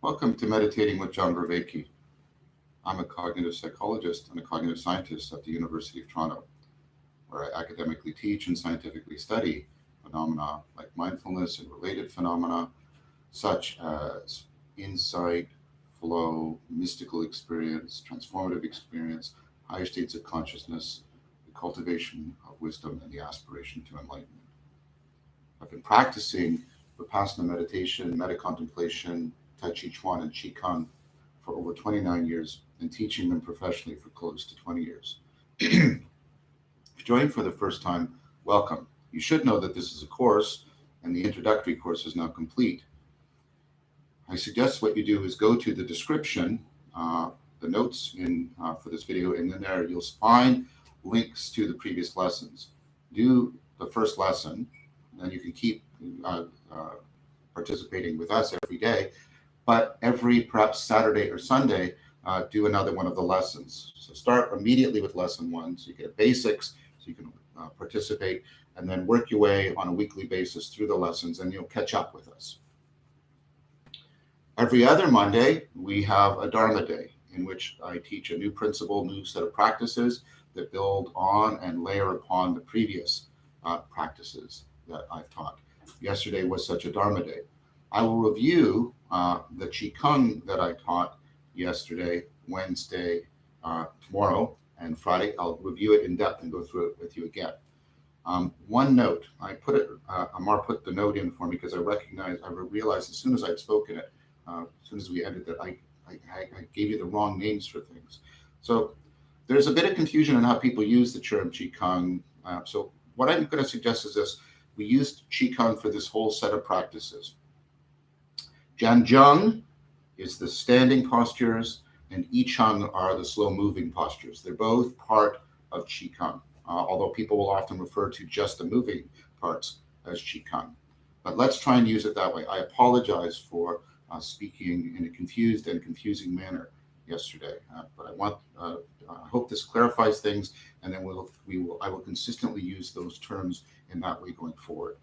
Welcome to Meditating with John Vervaeke. I'm a cognitive psychologist and a cognitive scientist at the University of Toronto, where I academically teach and scientifically study phenomena like mindfulness and related phenomena, such as insight, flow, mystical experience, transformative experience, higher states of consciousness, the cultivation of wisdom, and the aspiration to enlightenment. I've been practicing Vipassana meditation, metta contemplation, Tai Chi Chuan, and Qigong for over 29 years and teaching them professionally for close to 20 years. If you're joining for the first time, welcome. You should know that this is a course and the introductory course is now complete. I suggest what you do is go to the description, the notes for this video, and then there you'll find links to the previous lessons. Do the first lesson, and then you can keep participating with us every day, but every perhaps Saturday or Sunday, do another one of the lessons. So start immediately with lesson 1, so you get basics, so you can participate, and then work your way on a weekly basis through the lessons, and you'll catch up with us. Every other Monday, we have a Dharma Day, in which I teach a new principle, new set of practices that build on and layer upon the previous practices that I've taught. Yesterday was such a Dharma Day. I will review the Qigong that I taught yesterday, Wednesday, tomorrow, and Friday. I'll review it in depth and go through it with you again. One note, Amar put the note in for me because I realized as soon as I'd spoken it, as soon as we ended that I gave you the wrong names for things. So there's a bit of confusion on how people use the term Qigong. So what I'm going to suggest is this. We used Qigong for this whole set of practices. Jianzheng is the standing postures, and Yicheng are the slow-moving postures. They're both part of Qigong, although people will often refer to just the moving parts as Qigong. But let's try and use it that way. I apologize for speaking in a confused and confusing manner yesterday, but I hope this clarifies things, and then I will consistently use those terms in that way going forward.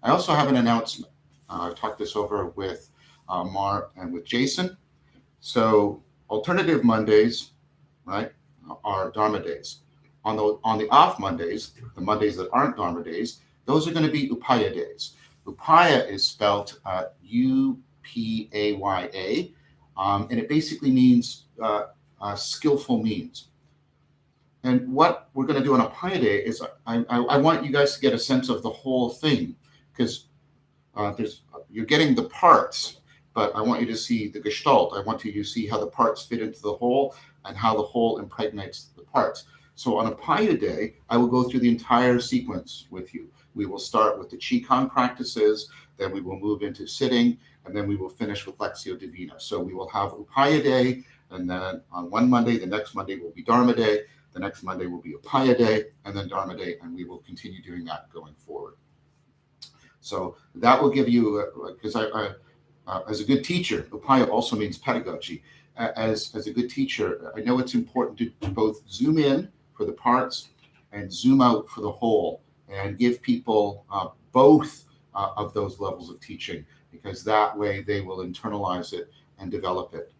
I also have an announcement. I've talked this over with Mar and with Jason. So alternative Mondays, right, are Dharma days. On the off Mondays, the Mondays that aren't Dharma days, those are going to be Upaya days. Upaya is spelled U-P-A-Y-A, and it basically means skillful means. And what we're going to do on Upaya Day is I want you guys to get a sense of the whole thing, because you're getting the parts, but I want you to see the gestalt. I want you to see how the parts fit into the whole and how the whole impregnates the parts. So on Upaya Day, I will go through the entire sequence with you. We will start with the Qigong practices, then we will move into sitting, and then we will finish with Lectio Divina. So we will have Upaya Day, and then on one Monday, the next Monday will be Dharma Day, the next Monday will be Upaya Day, and then Dharma Day, and we will continue doing that going forward. So that will give you, because as a good teacher, Upaya also means pedagogy. As a good teacher, I know it's important to both zoom in for the parts and zoom out for the whole, and give people both of those levels of teaching, because that way they will internalize it and develop it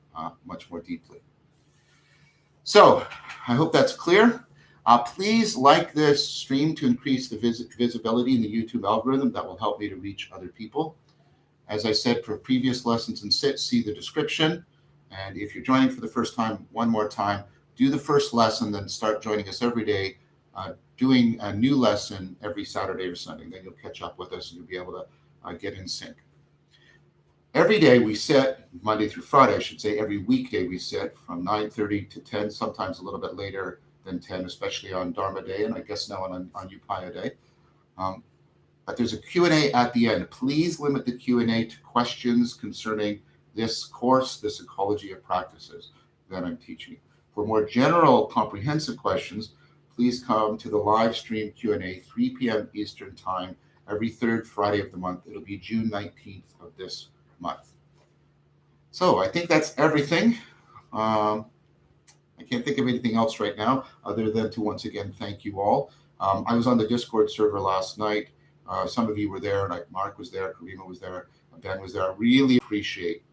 much more deeply. So I hope that's clear. Please like this stream to increase the visibility in the YouTube algorithm. That will help me to reach other people. As I said, for previous lessons in SIT, see the description. And if you're joining for the first time, one more time, do the first lesson, then start joining us every day, doing a new lesson every Saturday or Sunday. Then you'll catch up with us and you'll be able to get in sync. Every day we sit, Monday through Friday, I should say, every weekday we sit from 9:30 to 10, sometimes a little bit later than 10, especially on Dharma Day, and I guess now on Upaya Day. But there's a Q&A at the end. Please limit the Q&A to questions concerning this course, this ecology of practices that I'm teaching. For more general, comprehensive questions, please come to the live stream Q&A, 3 p.m. Eastern Time, every third Friday of the month. It'll be June 19th of this month. So I think that's everything. I can't think of anything else right now other than to once again thank you all. I was on the Discord server last night. Some of you were there, like Mark was there, Karima was there, Ben was there. I really appreciate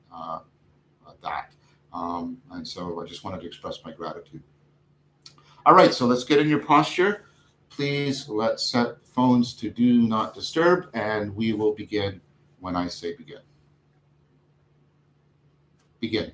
that. And so I just wanted to express my gratitude. All right, so let's get in your posture. Please let's set phones to do not disturb, and we will begin when I say begin. Begin.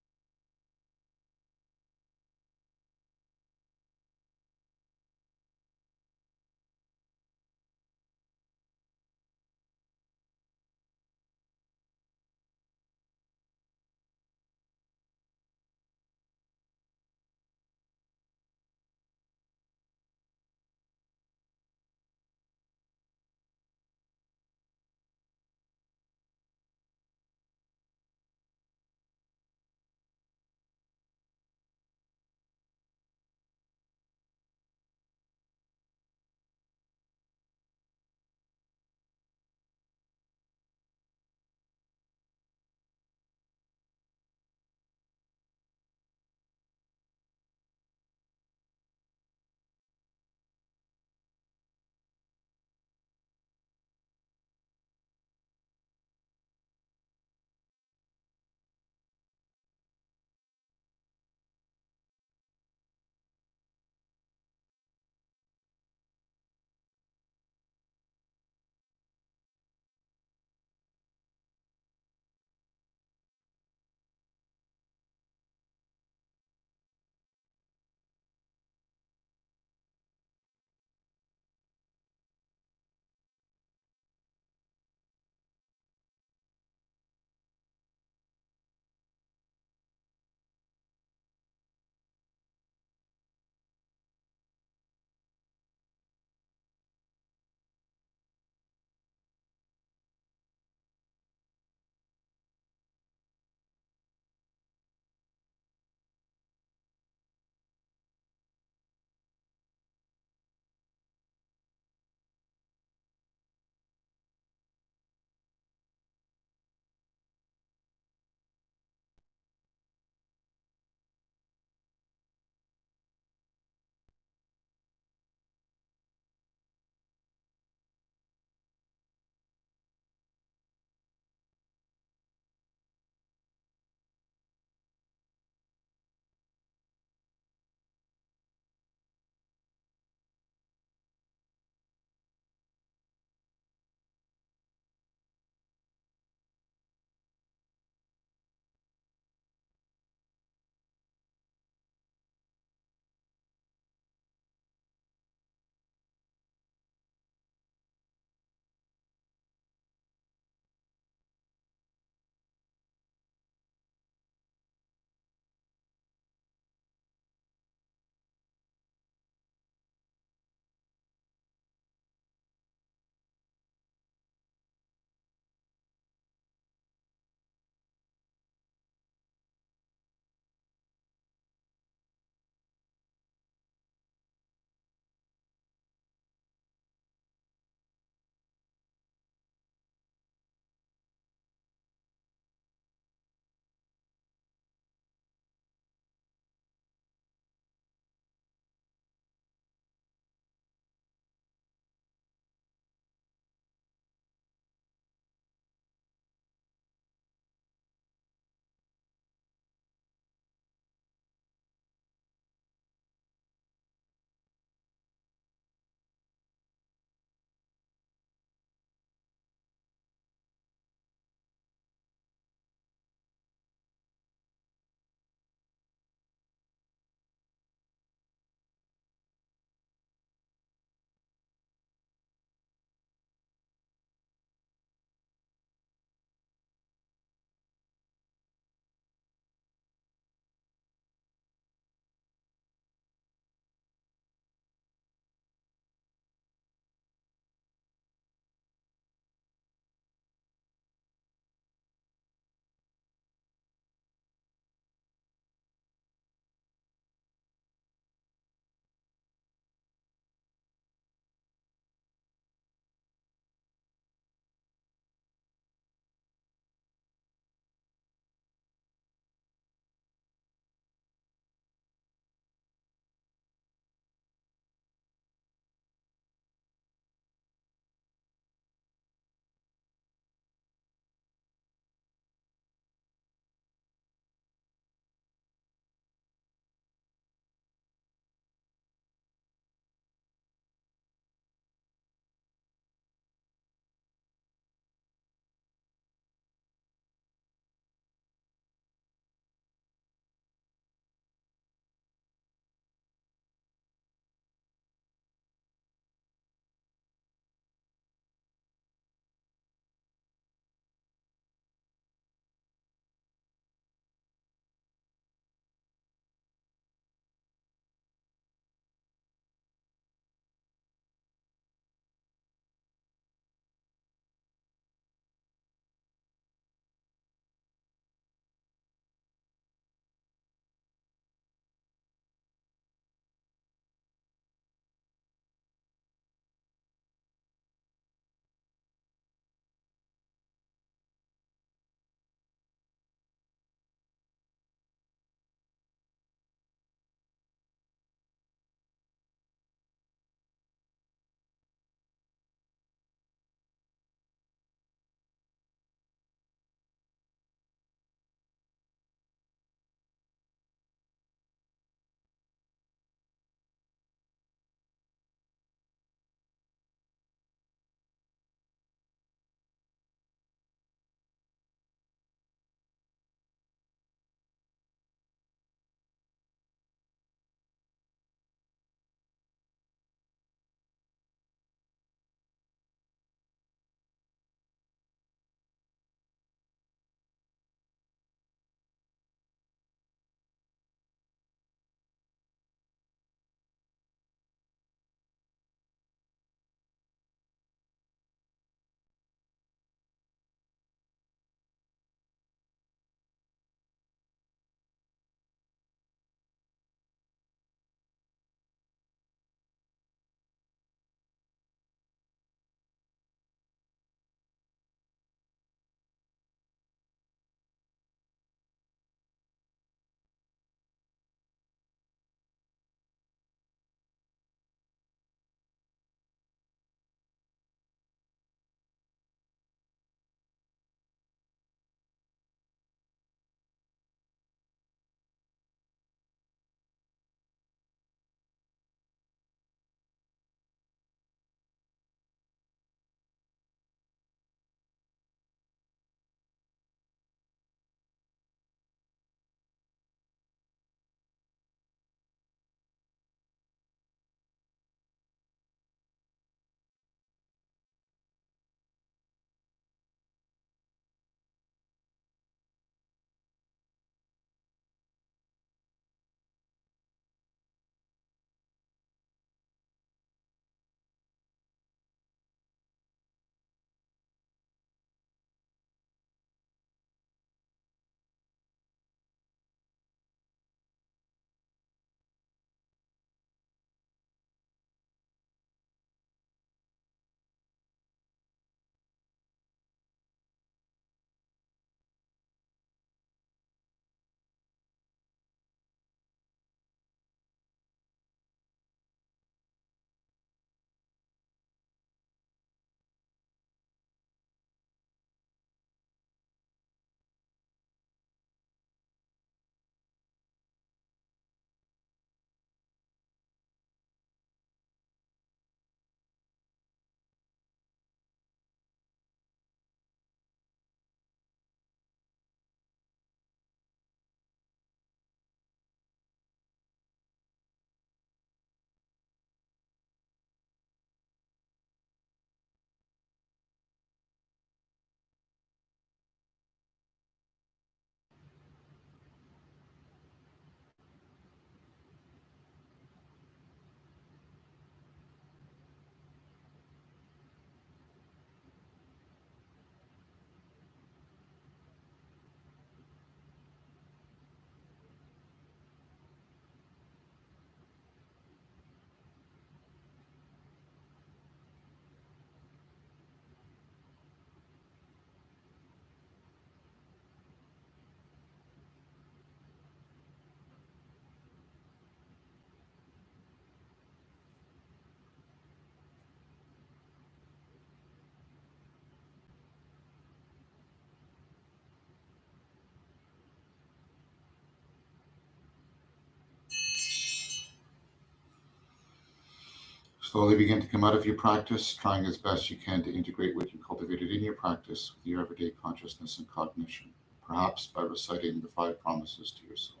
Slowly begin to come out of your practice, trying as best you can to integrate what you cultivated in your practice with your everyday consciousness and cognition, perhaps by reciting the 5 promises to yourself.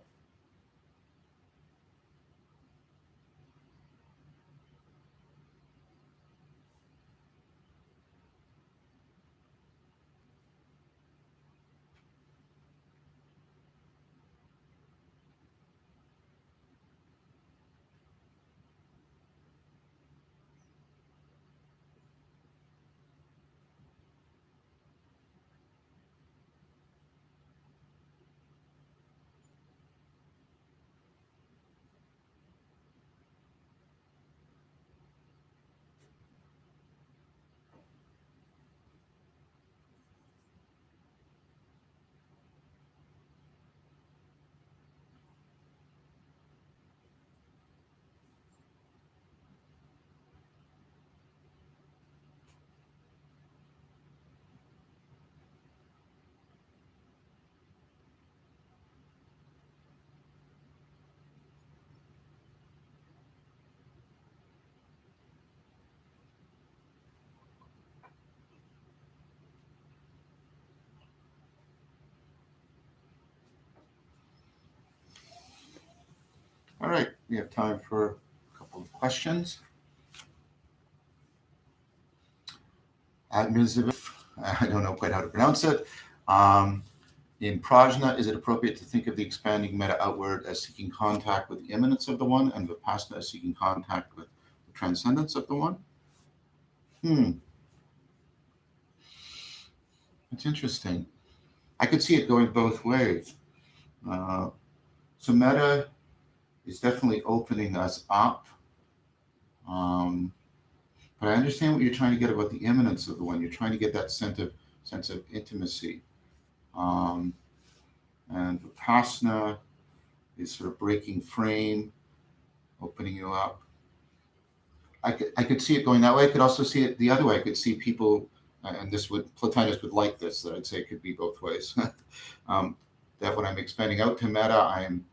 All right, we have time for a couple of questions. I don't know quite how to pronounce it. In prajna, is it appropriate to think of the expanding metta outward as seeking contact with the immanence of the one, and vipassana as seeking contact with the transcendence of the one? It's interesting. I could see it going both ways. So metta is definitely opening us up. But I understand what you're trying to get about the immanence of the one. You're trying to get that sense of intimacy. And vipassana is sort of breaking frame, opening you up. I could see it going that way. I could also see it the other way. I could see people, and Plotinus would like this, that I'd say it could be both ways. That when I'm expanding out to metta, I'm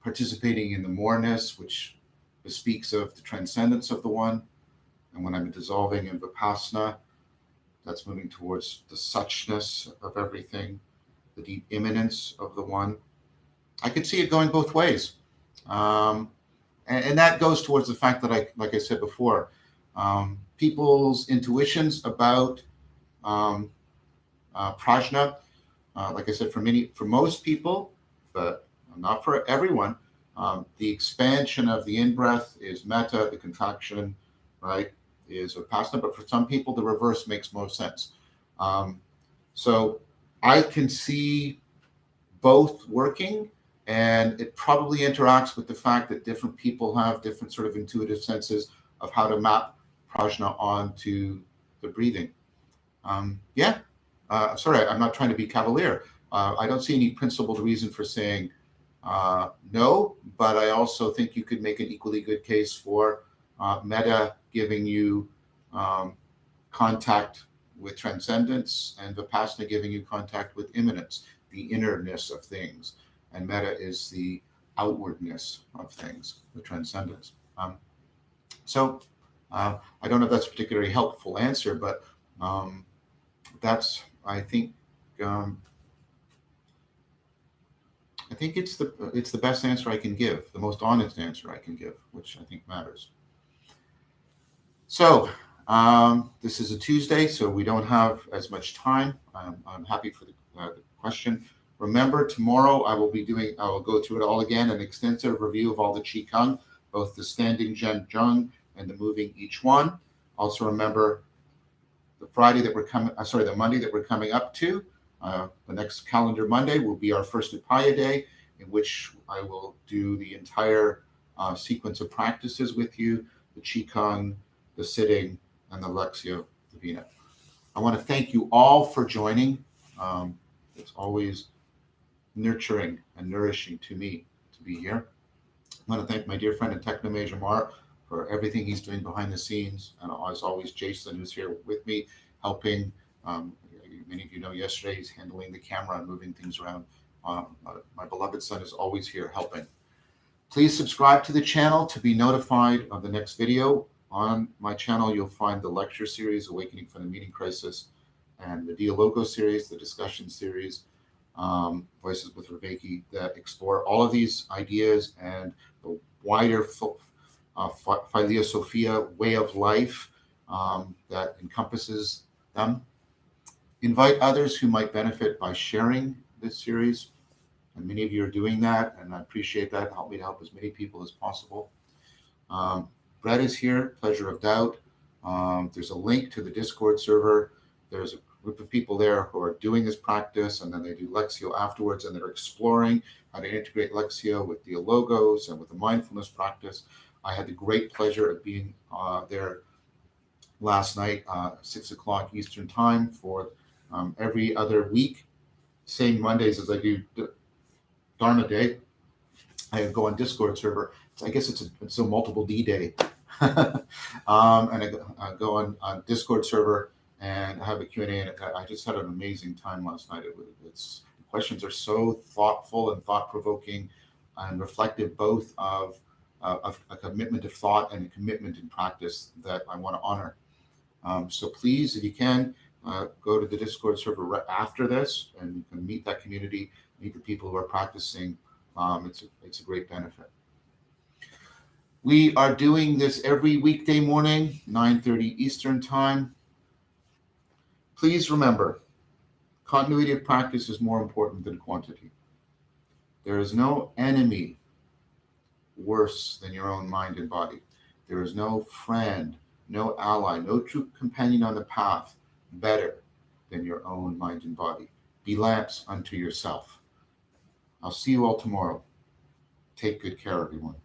participating in the moreness, which speaks of the transcendence of the one. And when I'm dissolving in vipassana, that's moving towards the suchness of everything, the deep immanence of the one. I could see it going both ways. And that goes towards the fact that, like I said before, people's intuitions about prajna, like I said, for most people, but not for everyone, the expansion of the in-breath is metta, the contraction, right, is vipassana, but for some people, the reverse makes most sense. So I can see both working, and it probably interacts with the fact that different people have different sort of intuitive senses of how to map prajna onto the breathing. Sorry, I'm not trying to be cavalier. I don't see any principled reason for saying no, but I also think you could make an equally good case for metta giving you contact with transcendence, and vipassana giving you contact with immanence, the innerness of things. And metta is the outwardness of things, the transcendence. So I don't know if that's a particularly helpful answer, but that's, I think it's the best answer I can give, the most honest answer I can give, which I think matters. So this is a Tuesday, so we don't have as much time. I'm happy for the question. Remember, tomorrow I will go through it all again, an extensive review of all the Qigong, both the standing Zhen Zheng and the moving each one. Also remember the Monday that we're coming up to. The next calendar Monday will be our first Upaya Day, in which I will do the entire sequence of practices with you, the Qigong, the sitting, and the Lectio Divina. I want to thank you all for joining. It's always nurturing and nourishing to me to be here. I want to thank my dear friend and Technomage Amar for everything he's doing behind the scenes. And as always, Jason, who's here with me, helping. Many of you know yesterday he's handling the camera and moving things around. My beloved son is always here helping. Please subscribe to the channel to be notified of the next video. On my channel, you'll find the lecture series, Awakening from the Meaning Crisis, and the Dialogo series, the discussion series, Voices with Vervaeke, that explore all of these ideas and the wider Philosophia way of life that encompasses them. Invite others who might benefit by sharing this series, and many of you are doing that, and I appreciate that. Help me to help as many people as possible. Brett is here, Pleasure of Doubt. There's a link to the Discord server. There's a group of people there who are doing this practice, and then they do Lectio afterwards, and they're exploring how to integrate Lectio with Dialogos and with the mindfulness practice. I had the great pleasure of being there last night, 6 o'clock Eastern Time, for every other week, same Mondays as I do Dharma Day. I go on Discord server. I guess it's a multiple D day. And I go on Discord server and have a Q&A, and I just had an amazing time last night. The questions are so thoughtful and thought-provoking and reflective both of a commitment to thought and a commitment in practice that I want to honor. So please, if you can, go to the Discord server right after this, and you can meet that community, meet the people who are practicing. It's a great benefit. We are doing this every weekday morning, 9:30 Eastern Time. Please remember, continuity of practice is more important than quantity. There is no enemy worse than your own mind and body. There is no friend, no ally, no true companion on the path better than your own mind and body. Be lamps unto yourself. I'll see you all tomorrow. Take good care, everyone.